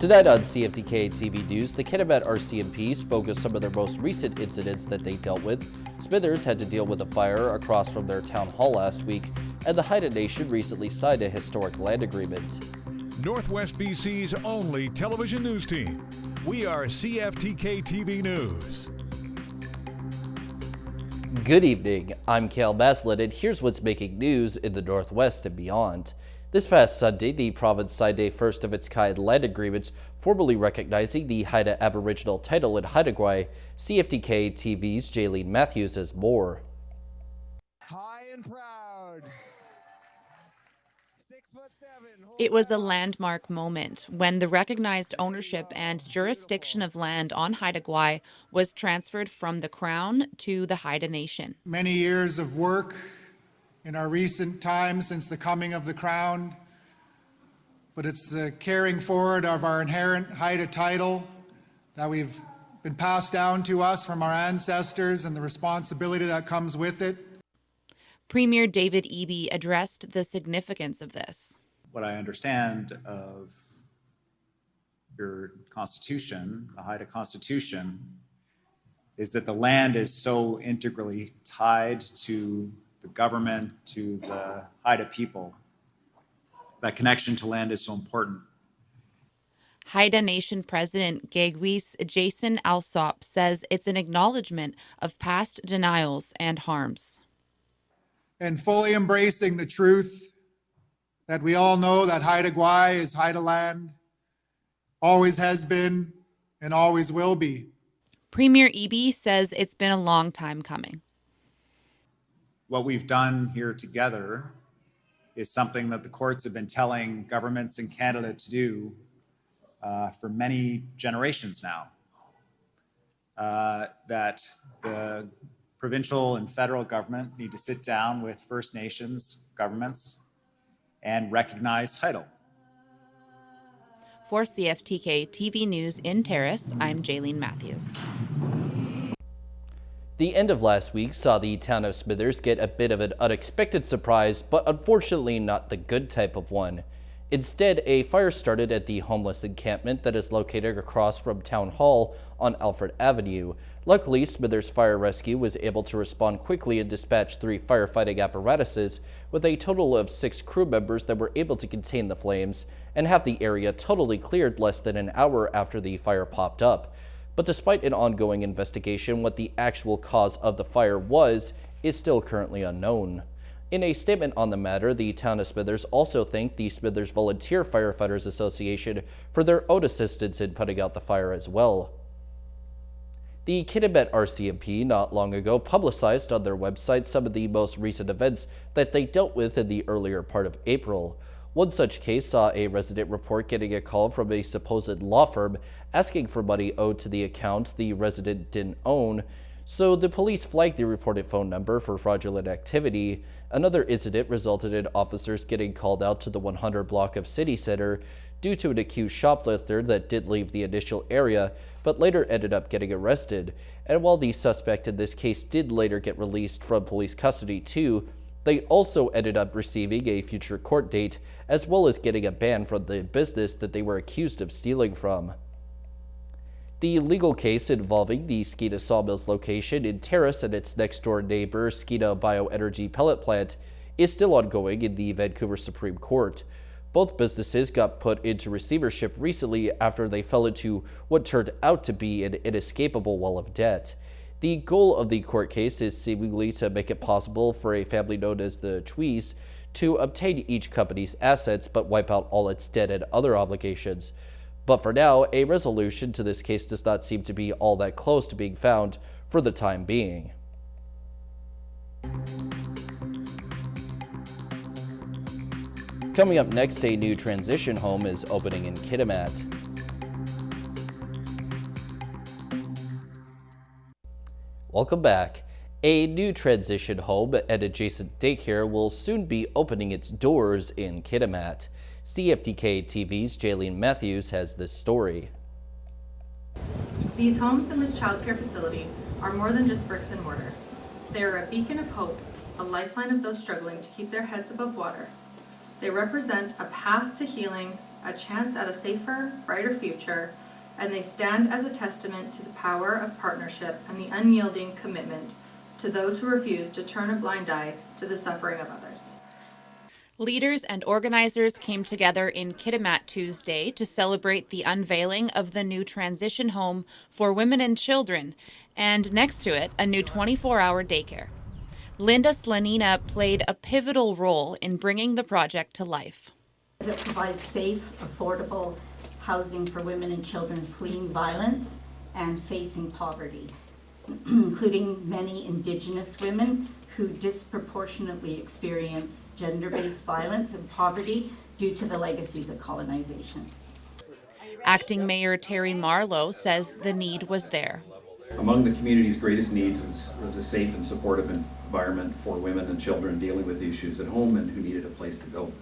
Tonight on CFTK-TV News, the Kitimat RCMP spoke of some of their most recent incidents that they dealt with. Smithers had to deal with a fire across from their town hall last week, and the Haida Nation recently signed a historic land agreement. Northwest BC's only television news team. We are CFTK-TV News. Good evening, I'm Cale Maslin, and here's what's making news in the Northwest and beyond. This past Sunday, the province signed a first-of-its-kind land agreement formally recognizing the Haida Aboriginal title in Haida Gwaii. CFTK-TV's Jaylene Matthews has more. High and proud. 6'7". It was a landmark moment when the recognized ownership and jurisdiction of land on Haida Gwaii was transferred from the Crown to the Haida Nation. Many years of work in our recent times since the coming of the Crown, but it's the carrying forward of our inherent Haida title that we've been passed down to us from our ancestors and the responsibility that comes with it. Premier David Eby addressed the significance of this. What I understand of your constitution, the Haida Constitution, is that the land is so integrally tied to the government, to the Haida people. That connection to land is so important. Haida Nation President Gegwis Jason Alsop says it's an acknowledgement of past denials and harms. And fully embracing the truth that we all know that Haida Gwaii is Haida land, always has been and always will be. Premier Eby says it's been a long time coming. What we've done here together is something that the courts have been telling governments in Canada to do for many generations now. That the provincial and federal government need to sit down with First Nations governments and recognize title. For CFTK TV News in Terrace, I'm Jaylene Matthews. The end of last week saw the town of Smithers get a bit of an unexpected surprise, but unfortunately not the good type of one. Instead, a fire started at the homeless encampment that is located across from Town Hall on Alfred Avenue. Luckily, Smithers Fire Rescue was able to respond quickly and dispatch 3 firefighting apparatuses with a total of 6 crew members that were able to contain the flames and have the area totally cleared less than an hour after the fire popped up. But despite an ongoing investigation, what the actual cause of the fire was is still currently unknown. In a statement on the matter, the town of Smithers also thanked the Smithers Volunteer Firefighters Association for their own assistance in putting out the fire as well. The Kitimat RCMP not long ago publicized on their website some of the most recent events that they dealt with in the earlier part of April. One such case saw a resident report getting a call from a supposed law firm asking for money owed to the account the resident didn't own, so the police flagged the reported phone number for fraudulent activity. Another incident resulted in officers getting called out to the 100 block of City Center due to an accused shoplifter that did leave the initial area but later ended up getting arrested. And while the suspect in this case did later get released from police custody too, they also ended up receiving a future court date as well as getting a ban from the business that they were accused of stealing from. The legal case involving the Skeena Sawmills location in Terrace and its next-door neighbor, Skeena Bioenergy Pellet Plant, is still ongoing in the Vancouver Supreme Court. Both businesses got put into receivership recently after they fell into what turned out to be an inescapable wall of debt. The goal of the court case is seemingly to make it possible for a family known as the Twees to obtain each company's assets but wipe out all its debt and other obligations. But for now, a resolution to this case does not seem to be all that close to being found for the time being. Coming up next, a new transition home is opening in Kitimat. Welcome back. A new transition home and adjacent daycare will soon be opening its doors in Kitimat. CFTK-TV's Jaylene Matthews has this story. These homes and this childcare facility are more than just bricks and mortar. They are a beacon of hope, a lifeline of those struggling to keep their heads above water. They represent a path to healing a chance at a safer, brighter future, and they stand as a testament to the power of partnership and the unyielding commitment to those who refuse to turn a blind eye to the suffering of others. Leaders and organizers came together in Kitimat Tuesday to celebrate the unveiling of the new transition home for women and children, and next to it, a new 24-hour daycare. Linda Slanina played a pivotal role in bringing the project to life. It provides safe, affordable housing for women and children fleeing violence and facing poverty, including many Indigenous women who disproportionately experience gender-based violence and poverty due to the legacies of colonization. Acting Mayor Terry Marlowe says the need was there. Among the community's greatest needs was a safe and supportive environment for women and children dealing with issues at home and who needed a place to go.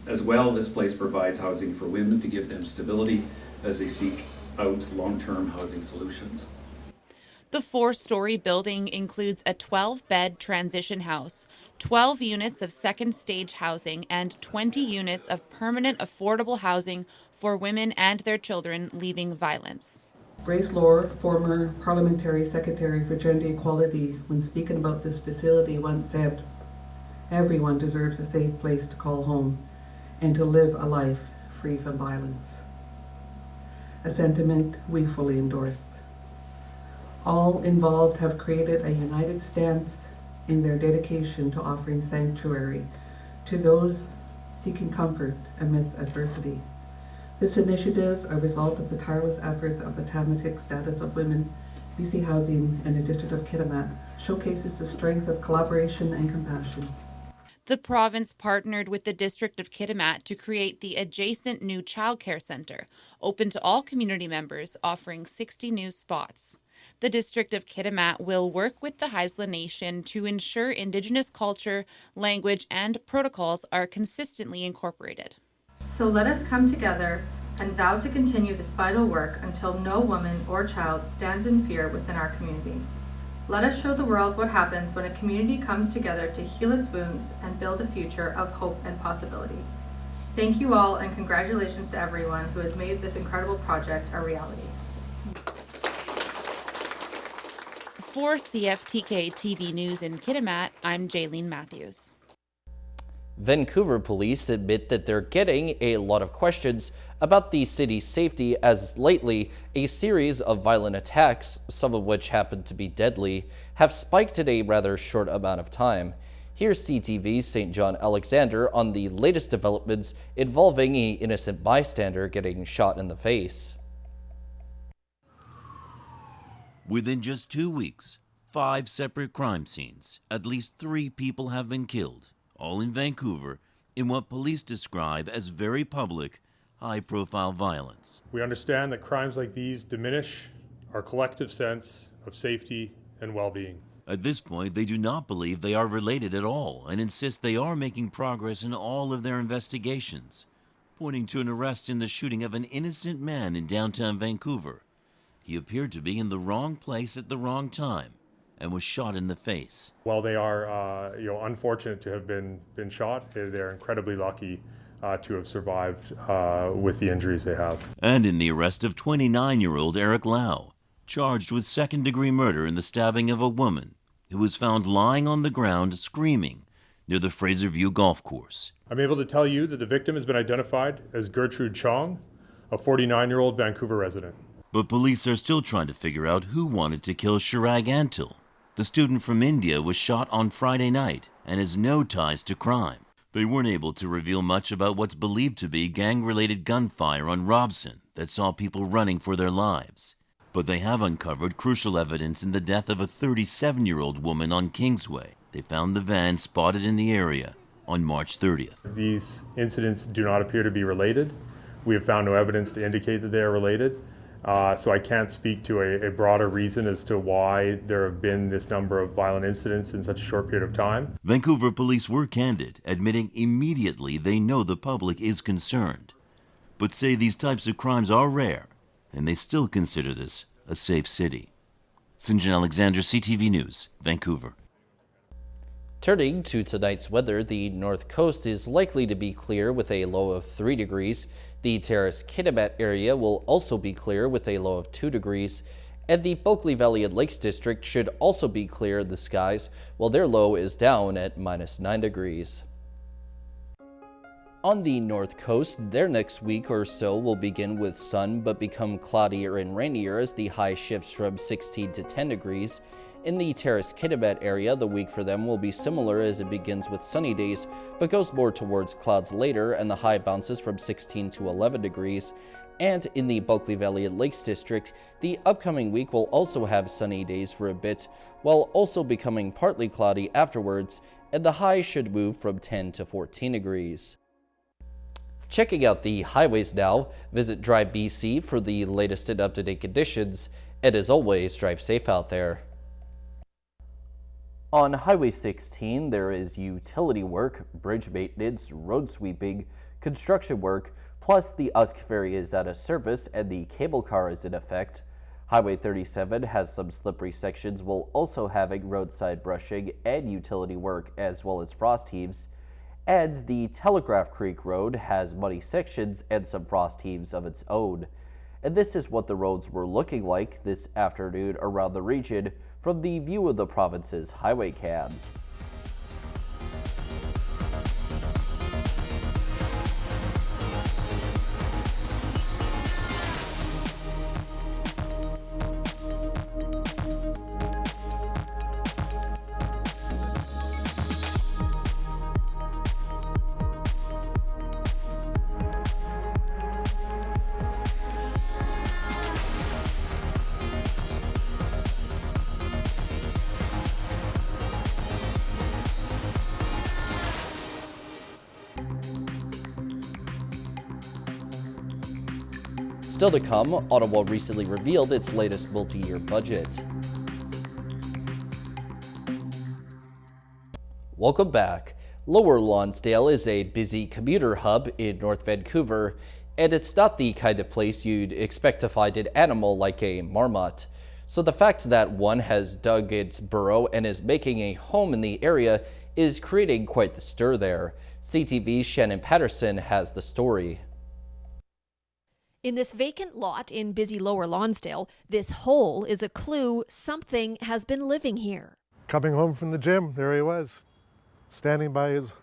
As well, this place provides housing for women to give them stability as they seek out long-term housing solutions. The 4-story building includes a 12-bed transition house, 12 units of second-stage housing, and 20 units of permanent affordable housing for women and their children leaving violence. Grace Lohr, former Parliamentary Secretary for Gender Equality, when speaking about this facility once said, "Everyone deserves a safe place to call home and to live a life free from violence." A sentiment we fully endorse. All involved have created a united stance in their dedication to offering sanctuary to those seeking comfort amidst adversity. This initiative, a result of the tireless efforts of the Tamatik Status of Women, BC Housing, and the District of Kitimat, showcases the strength of collaboration and compassion. The province partnered with the District of Kitimat to create the adjacent new childcare centre, open to all community members, offering 60 new spots. The District of Kitimat will work with the Haisla Nation to ensure Indigenous culture, language, and protocols are consistently incorporated. So let us come together and vow to continue this vital work until no woman or child stands in fear within our community. Let us show the world what happens when a community comes together to heal its wounds and build a future of hope and possibility. Thank you all, and congratulations to everyone who has made this incredible project a reality. For CFTK-TV News in Kitimat, I'm Jaylene Matthews. Vancouver police admit that they're getting a lot of questions about the city's safety, as lately a series of violent attacks, some of which happened to be deadly, have spiked in a rather short amount of time. Here's CTV's St. John Alexander on the latest developments involving an innocent bystander getting shot in the face. Within just 2 weeks, 5 separate crime scenes, at least 3 people have been killed, all in Vancouver, in what police describe as very public, high-profile violence. We understand that crimes like these diminish our collective sense of safety and well-being. At this point, they do not believe they are related at all and insist they are making progress in all of their investigations, pointing to an arrest in the shooting of an innocent man in downtown Vancouver. He appeared to be in the wrong place at the wrong time and was shot in the face. While they are unfortunate to have been shot, they're incredibly lucky to have survived with the injuries they have. And in the arrest of 29-year-old Eric Lau, charged with second-degree murder in the stabbing of a woman who was found lying on the ground screaming near the Fraserview golf course. I'm able to tell you that the victim has been identified as Gertrude Chong, a 49-year-old Vancouver resident. But police are still trying to figure out who wanted to kill Chirag Antil. The student from India was shot on Friday night and has no ties to crime. They weren't able to reveal much about what's believed to be gang-related gunfire on Robson that saw people running for their lives. But they have uncovered crucial evidence in the death of a 37-year-old woman on Kingsway. They found the van spotted in the area on March 30th. These incidents do not appear to be related. We have found no evidence to indicate that they are related. So I can't speak to a broader reason as to why there have been this number of violent incidents in such a short period of time. Vancouver police were candid, admitting immediately they know the public is concerned, but say these types of crimes are rare, and they still consider this a safe city. St. John Alexander, CTV News, Vancouver. Turning to tonight's weather, the north coast is likely to be clear with a low of 3 degrees. The Terrace-Kitimat area will also be clear with a low of 2 degrees. And the Bulkley Valley and Lakes District should also be clear in the skies, while their low is down at -9 degrees. On the north coast, their next week or so will begin with sun but become cloudier and rainier as the high shifts from 16 to 10 degrees. In the Terrace-Kitimat area, the week for them will be similar as it begins with sunny days, but goes more towards clouds later, and the high bounces from 16 to 11 degrees. And in the Bulkley Valley and Lakes District, the upcoming week will also have sunny days for a bit, while also becoming partly cloudy afterwards, and the high should move from 10 to 14 degrees. Checking out the highways now, visit Drive BC for the latest and up-to-date conditions, and as always, drive safe out there. On Highway 16, there is utility work, bridge maintenance, road sweeping, construction work, plus the Usk ferry is out of service and the cable car is in effect. Highway 37 has some slippery sections while also having roadside brushing and utility work as well as frost heaves. And the Telegraph Creek Road has muddy sections and some frost heaves of its own. And this is what the roads were looking like this afternoon around the region from the view of the province's highway cams. Still to come, Ottawa recently revealed its latest multi-year budget. Welcome back. Lower Lonsdale is a busy commuter hub in North Vancouver, and it's not the kind of place you'd expect to find an animal like a marmot. So the fact that one has dug its burrow and is making a home in the area is creating quite the stir there. CTV's Shannon Patterson has the story. In this vacant lot in busy Lower Lonsdale, this hole is a clue something has been living here. Coming home from the gym, there he was, standing by his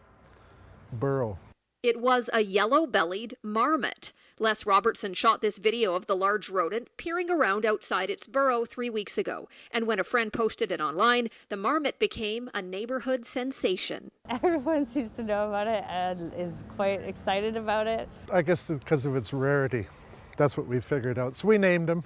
burrow. It was a yellow-bellied marmot. Les Robertson shot this video of the large rodent peering around outside its burrow 3 weeks ago. And when a friend posted it online, the marmot became a neighborhood sensation. Everyone seems to know about it and is quite excited about it. I guess because of its rarity. That's what we figured out. So we named him.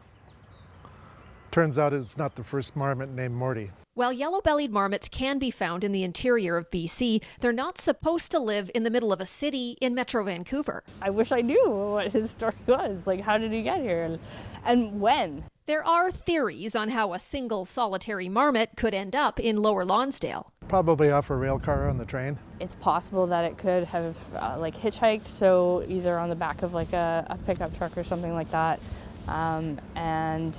Turns out it's not the first marmot named Morty. While yellow-bellied marmots can be found in the interior of BC, they're not supposed to live in the middle of a city in Metro Vancouver. I wish I knew what his story was. Like, how did he get here and when? There are theories on how a single solitary marmot could end up in Lower Lonsdale. Probably off a rail car on the train. It's possible that it could have hitchhiked, so either on the back of like a pickup truck or something like that, and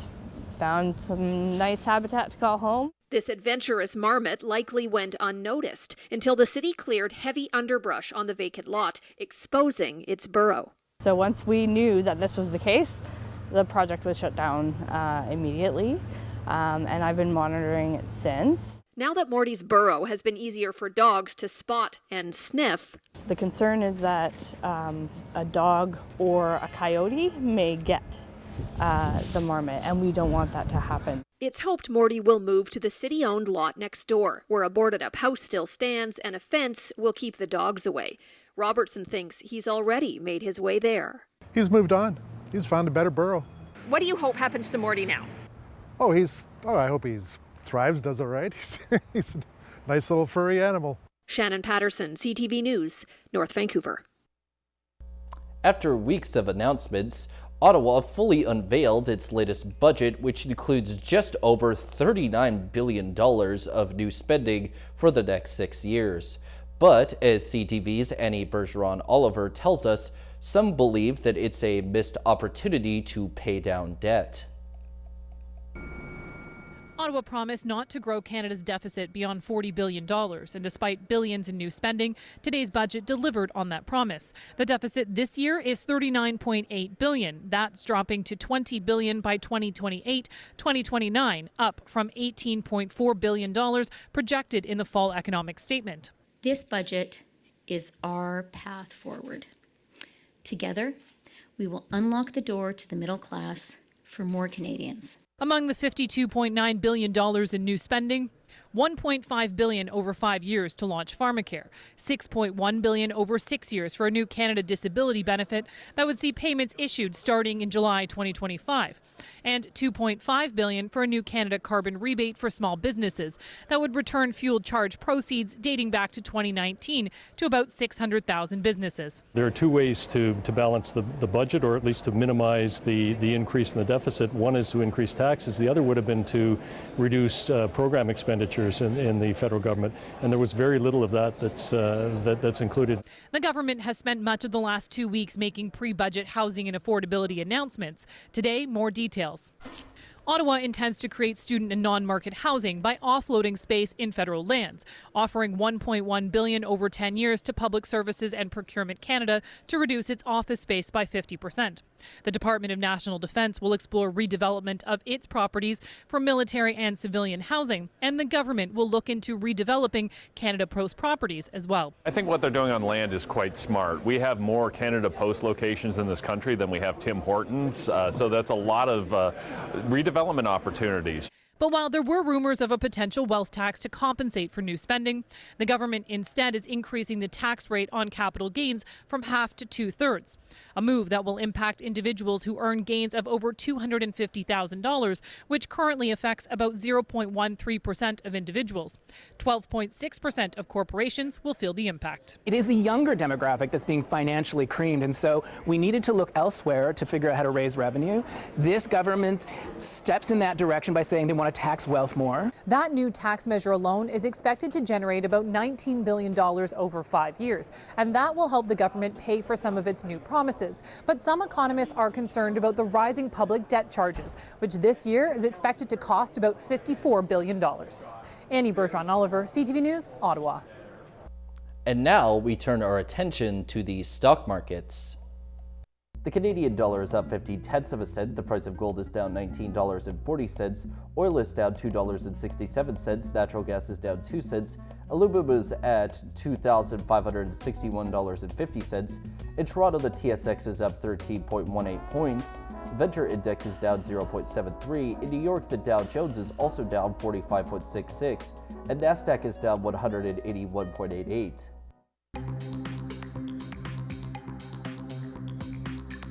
found some nice habitat to call home. This adventurous marmot likely went unnoticed until the city cleared heavy underbrush on the vacant lot, exposing its burrow. So once we knew that this was the case, the project was shut down immediately, and I've been monitoring it since. Now that Morty's burrow has been easier for dogs to spot and sniff, the concern is that a dog or a coyote may get the marmot, and we don't want that to happen. It's hoped Morty will move to the city-owned lot next door, where a boarded-up house still stands and a fence will keep the dogs away. Robertson thinks he's already made his way there. He's moved on. He's found a better burrow. What do you hope happens to Morty now? I hope he thrives, does all right. He's a nice little furry animal. Shannon Patterson, CTV News, North Vancouver. After weeks of announcements, Ottawa fully unveiled its latest budget, which includes just over $39 billion of new spending for the next 6 years. But as CTV's Annie Bergeron-Oliver tells us, some believe that it's a missed opportunity to pay down debt. Ottawa promised not to grow Canada's deficit beyond $40 billion, and despite billions in new spending, today's budget delivered on that promise. The deficit this year is $39.8 billion. That's dropping to $20 billion by 2028-2029, up from $18.4 billion projected in the fall economic statement. This budget is our path forward. Together, we will unlock the door to the middle class for more Canadians. Among the $52.9 billion in new spending, $1.5 billion over 5 years to launch pharmacare, $6.1 billion over 6 years for a new Canada disability benefit that would see payments issued starting in July 2025, and $2.5 billion for a new Canada carbon rebate for small businesses that would return fuel charge proceeds dating back to 2019 to about 600,000 businesses. There are two ways to balance the budget, or at least to minimize the increase in the deficit. One is to increase taxes. The other would have been to reduce program expenditures in the federal government, and there was very little of that that's included. The government has spent much of the last 2 weeks making pre-budget housing and affordability announcements. Today, more details. Ottawa intends to create student and non-market housing by offloading space in federal lands, offering $1.1 billion over 10 years to Public Services and Procurement Canada to reduce its office space by 50%. The Department of National Defence will explore redevelopment of its properties for military and civilian housing, and the government will look into redeveloping Canada Post properties as well. I think what they're doing on land is quite smart. We have more Canada Post locations in this country than we have Tim Hortons, so that's a lot of redevelopment opportunities. But while there were rumors of a potential wealth tax to compensate for new spending, the government instead is increasing the tax rate on capital gains from half to 2/3, a move that will impact individuals who earn gains of over $250,000, which currently affects about 0.13% of individuals. 12.6% of corporations will feel the impact. It is a younger demographic that's being financially creamed, and so we needed to look elsewhere to figure out how to raise revenue. This government steps in that direction by saying they want to tax wealth more. That new tax measure alone is expected to generate about $19 billion over 5 years, and that will help the government pay for some of its new promises. But some economists are concerned about the rising public debt charges, which this year is expected to cost about $54 billion. Annie Bergeron-Oliver, CTV News, Ottawa. And now we turn our attention to the stock markets. The Canadian dollar is up 50/10 of a cent. The price of gold is down $19.40. Oil is down $2.67. Natural gas is down 2 cents. Aluminum is at $2,561.50. In Toronto, the TSX is up 13.18 points. The Venture Index is down 0.73. In New York, the Dow Jones is also down 45.66. And NASDAQ is down 181.88.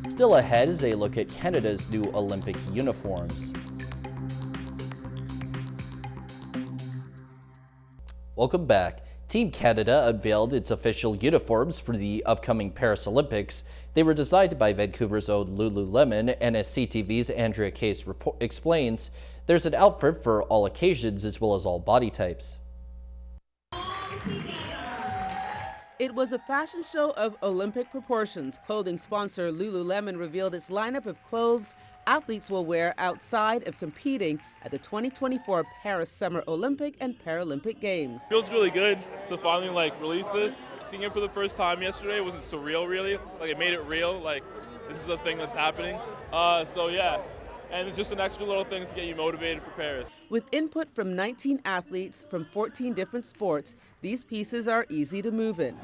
Still ahead is a look at Canada's new Olympic uniforms. Welcome back. Team Canada unveiled its official uniforms for the upcoming Paris Olympics. They were designed by Vancouver's own Lululemon, and as CTV's Andrea Case explains, there's an outfit for all occasions as well as all body types. It was a fashion show of Olympic proportions. Clothing sponsor Lululemon revealed its lineup of clothes athletes will wear outside of competing at the 2024 Paris Summer Olympic and Paralympic Games. Feels really good to finally release this. Seeing it for the first time yesterday wasn't surreal really. It made it real. This is a thing that's happening. So yeah. And it's just an extra little thing to get you motivated for Paris. With input from 19 athletes from 14 different sports, these pieces are easy to move in.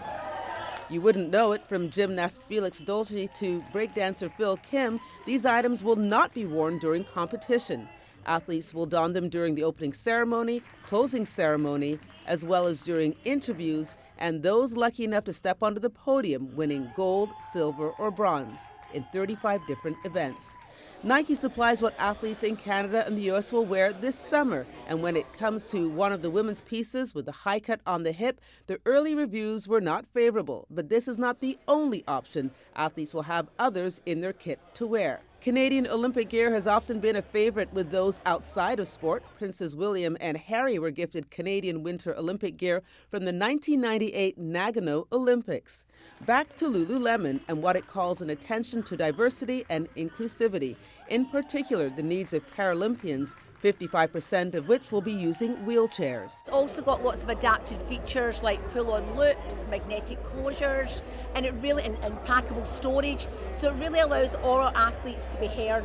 You wouldn't know it, from gymnast Felix Dolce to breakdancer Phil Kim, these items will not be worn during competition. Athletes will don them during the opening ceremony, closing ceremony, as well as during interviews, and those lucky enough to step onto the podium winning gold, silver, or bronze in 35 different events. Nike supplies what athletes in Canada and the U.S. will wear this summer. And when it comes to one of the women's pieces with the high cut on the hip, the early reviews were not favorable. But this is not the only option. Athletes will have others in their kit to wear. Canadian Olympic gear has often been a favorite with those outside of sport. Princes William and Harry were gifted Canadian Winter Olympic gear from the 1998 Nagano Olympics. Back to Lululemon and what it calls an attention to diversity and inclusivity, in particular the needs of Paralympians 55% of which will be using wheelchairs. It's also got lots of adapted features like pull-on loops, magnetic closures, and packable storage. So it really allows all our athletes to be heard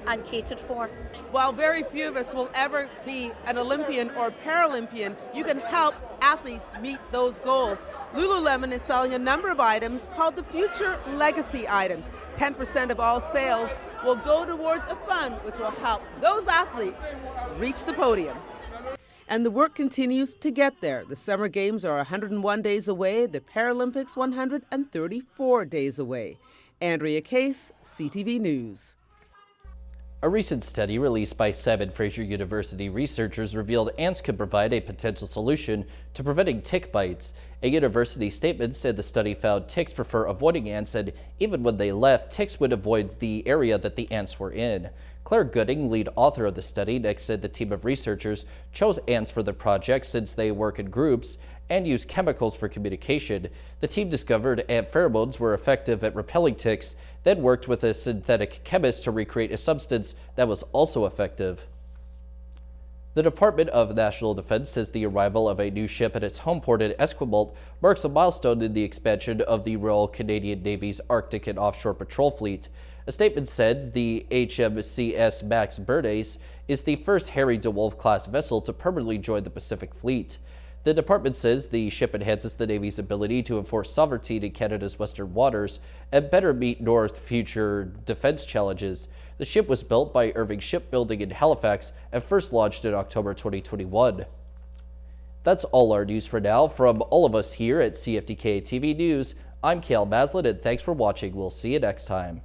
and catered for. While very few of us will ever be an Olympian or Paralympian, you can help athletes meet those goals. Lululemon is selling a number of items called the Future Legacy items. 10% of all sales will go towards a fund which will help those athletes reach the podium. And the work continues to get there. The Summer Games are 101 days away, the Paralympics 134 days away. Andrea Case, CTV News. A recent study released by Simon Fraser University researchers revealed ants could provide a potential solution to preventing tick bites. A university statement said the study found ticks prefer avoiding ants, and even when they left, ticks would avoid the area that the ants were in. Claire Gooding, lead author of the study, next said the team of researchers chose ants for the project since they work in groups and use chemicals for communication. The team discovered ant pheromones were effective at repelling ticks, then worked with a synthetic chemist to recreate a substance that was also effective. The Department of National Defense says the arrival of a new ship at its home port at Esquimalt marks a milestone in the expansion of the Royal Canadian Navy's Arctic and offshore patrol fleet. A statement said the HMCS Max Bernays is the first Harry DeWolf-class vessel to permanently join the Pacific Fleet. The department says the ship enhances the Navy's ability to enforce sovereignty in Canada's western waters and better meet North's future defense challenges. The ship was built by Irving Shipbuilding in Halifax and first launched in October 2021. That's all our news for now. From all of us here at CFTK-TV News, I'm Cale Maslin, and thanks for watching. We'll see you next time.